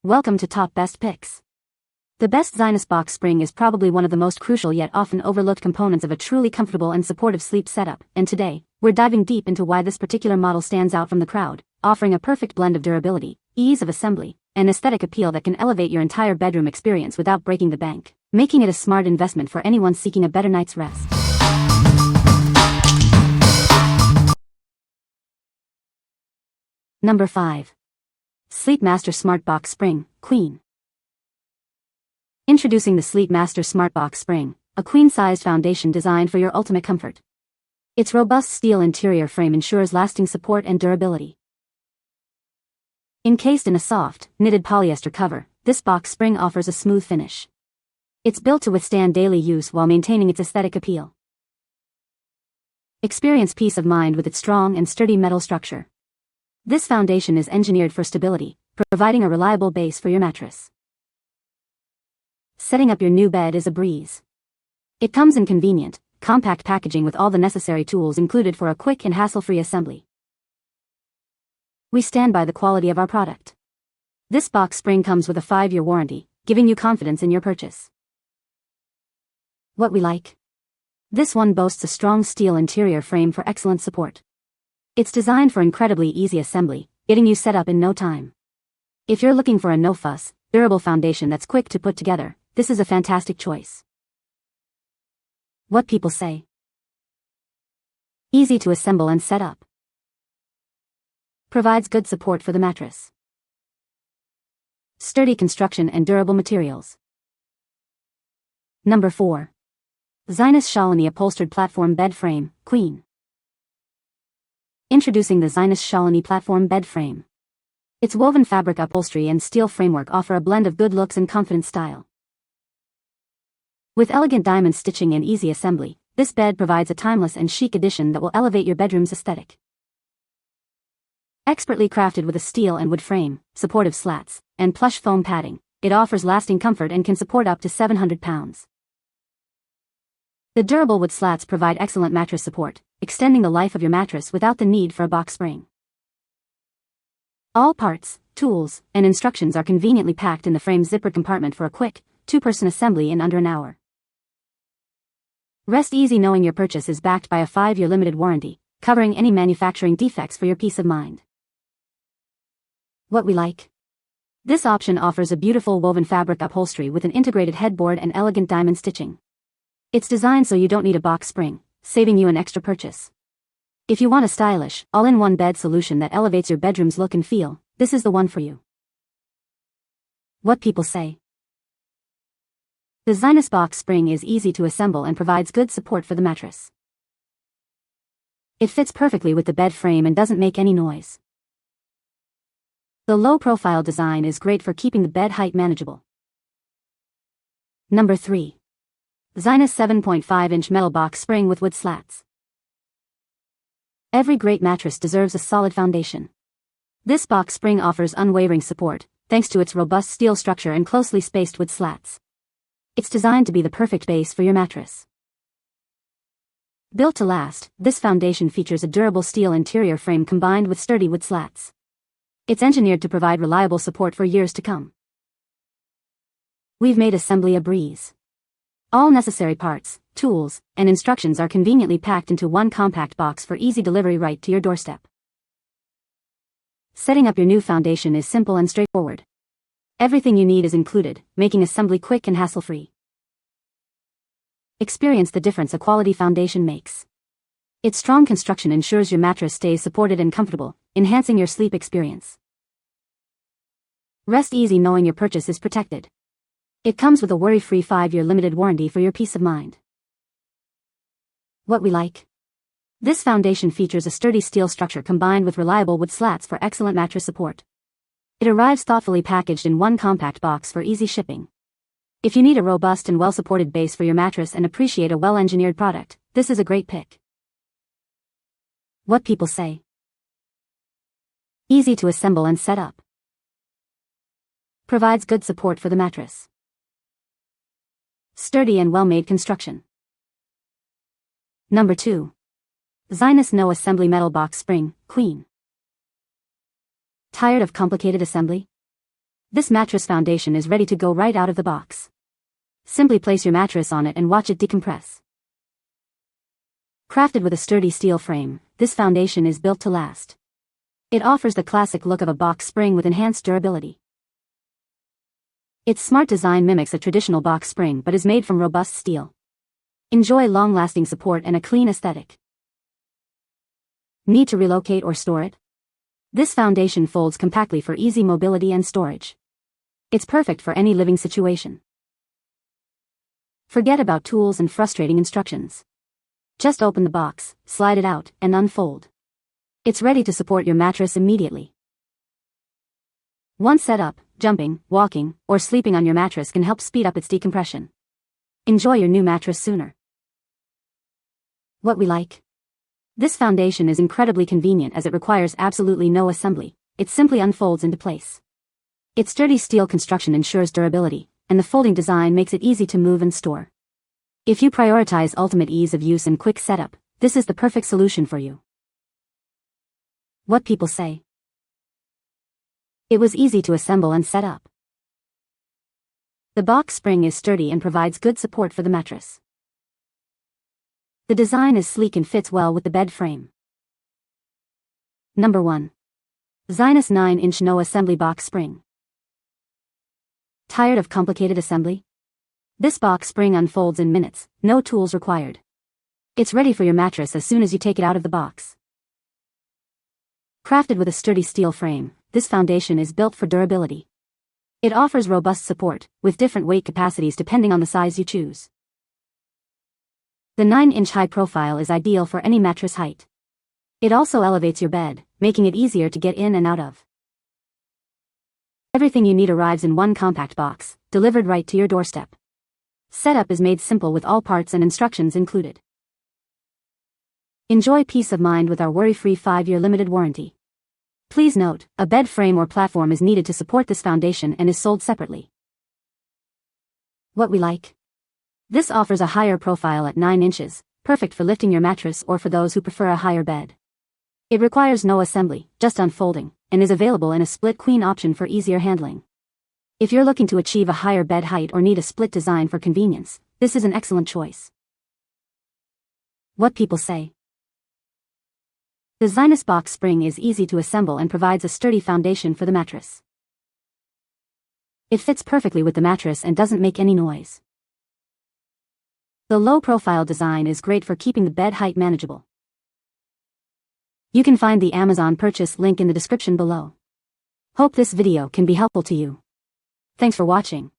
Welcome to Top Best Picks. The best Zinus Box Spring is probably one of the most crucial yet often overlooked components of a truly comfortable and supportive sleep setup, and today, we're diving deep into why this particular model stands out from the crowd, offering a perfect blend of durability, ease of assembly, and aesthetic appeal that can elevate your entire bedroom experience without breaking the bank, making it a smart investment for anyone seeking a better night's rest. Number 5. Sleep Master Smart Box Spring, Queen. Introducing the Sleep Master Smart Box Spring, a queen-sized foundation designed for your ultimate comfort. Its robust steel interior frame ensures lasting support and durability. Encased in a soft, knitted polyester cover, this box spring offers a smooth finish. It's built to withstand daily use while maintaining its aesthetic appeal. Experience peace of mind with its strong and sturdy metal structure. This foundation is engineered for stability, providing a reliable base for your mattress. Setting up your new bed is a breeze. It comes in convenient, compact packaging with all the necessary tools included for a quick and hassle-free assembly. We stand by the quality of our product. This box spring comes with a 5-year warranty, giving you confidence in your purchase. What we like? This one boasts a strong steel interior frame for excellent support. It's designed for incredibly easy assembly, getting you set up in no time. If you're looking for a no-fuss, durable foundation that's quick to put together, this is a fantastic choice. What people say. Easy to assemble and set up. Provides good support for the mattress. Sturdy construction and durable materials. Number 4. Zinus Shalini Upholstered Platform Bed Frame, Queen. Introducing the Zinus Shalini Platform Bed Frame. Its woven fabric upholstery and steel framework offer a blend of good looks and confident style. With elegant diamond stitching and easy assembly, this bed provides a timeless and chic addition that will elevate your bedroom's aesthetic. Expertly crafted with a steel and wood frame, supportive slats, and plush foam padding, it offers lasting comfort and can support up to 700 pounds. The durable wood slats provide excellent mattress support, extending the life of your mattress without the need for a box spring. All parts, tools, and instructions are conveniently packed in the frame's zippered compartment for a quick, 2-person assembly in under an hour. Rest easy knowing your purchase is backed by a 5-year limited warranty, covering any manufacturing defects for your peace of mind. What we like? This option offers a beautiful woven fabric upholstery with an integrated headboard and elegant diamond stitching. It's designed so you don't need a box spring, saving you an extra purchase. If you want a stylish, all-in-one bed solution that elevates your bedroom's look and feel, this is the one for you. What people say. The Zinus Box Spring is easy to assemble and provides good support for the mattress. It fits perfectly with the bed frame and doesn't make any noise. The low-profile design is great for keeping the bed height manageable. Number 3. Zinus 7.5-inch metal box spring with wood slats. Every great mattress deserves a solid foundation. This box spring offers unwavering support, thanks to its robust steel structure and closely spaced wood slats. It's designed to be the perfect base for your mattress. Built to last, this foundation features a durable steel interior frame combined with sturdy wood slats. It's engineered to provide reliable support for years to come. We've made assembly a breeze. All necessary parts, tools, and instructions are conveniently packed into one compact box for easy delivery right to your doorstep. Setting up your new foundation is simple and straightforward. Everything you need is included, making assembly quick and hassle-free. Experience the difference a quality foundation makes. Its strong construction ensures your mattress stays supported and comfortable, enhancing your sleep experience. Rest easy knowing your purchase is protected. It comes with a worry-free 5-year limited warranty for your peace of mind. What we like? This foundation features a sturdy steel structure combined with reliable wood slats for excellent mattress support. It arrives thoughtfully packaged in one compact box for easy shipping. If you need a robust and well-supported base for your mattress and appreciate a well-engineered product, this is a great pick. What people say. Easy to assemble and set up. Provides good support for the mattress. Sturdy and well-made construction. Number 2. Zinus No Assembly Metal Box Spring, Queen. Tired of complicated assembly? This mattress foundation is ready to go right out of the box. Simply place your mattress on it and watch it decompress. Crafted with a sturdy steel frame, this foundation is built to last. It offers the classic look of a box spring with enhanced durability. Its smart design mimics a traditional box spring but is made from robust steel. Enjoy long-lasting support and a clean aesthetic. Need to relocate or store it? This foundation folds compactly for easy mobility and storage. It's perfect for any living situation. Forget about tools and frustrating instructions. Just open the box, slide it out, and unfold. It's ready to support your mattress immediately. Once set up, jumping, walking, or sleeping on your mattress can help speed up its decompression. Enjoy your new mattress sooner. What we like? This foundation is incredibly convenient as it requires absolutely no assembly. It simply unfolds into place. Its sturdy steel construction ensures durability, and the folding design makes it easy to move and store. If you prioritize ultimate ease of use and quick setup, this is the perfect solution for you. What people say. It was easy to assemble and set up. The box spring is sturdy and provides good support for the mattress. The design is sleek and fits well with the bed frame. Number 1. Zinus 9-inch No Assembly Box Spring. Tired of complicated assembly? This box spring unfolds in minutes, no tools required. It's ready for your mattress as soon as you take it out of the box. Crafted with a sturdy steel frame, this foundation is built for durability. It offers robust support, with different weight capacities depending on the size you choose. The 9-inch high profile is ideal for any mattress height. It also elevates your bed, making it easier to get in and out of. Everything you need arrives in one compact box, delivered right to your doorstep. Setup is made simple with all parts and instructions included. Enjoy peace of mind with our worry-free 5-year limited warranty. Please note, a bed frame or platform is needed to support this foundation and is sold separately. What we like? This offers a higher profile at 9 inches, perfect for lifting your mattress or for those who prefer a higher bed. It requires no assembly, just unfolding, and is available in a split queen option for easier handling. If you're looking to achieve a higher bed height or need a split design for convenience, this is an excellent choice. What people say. The Zinus Box Spring is easy to assemble and provides a sturdy foundation for the mattress. It fits perfectly with the mattress and doesn't make any noise. The low-profile design is great for keeping the bed height manageable. You can find the Amazon purchase link in the description below. Hope this video can be helpful to you. Thanks for watching.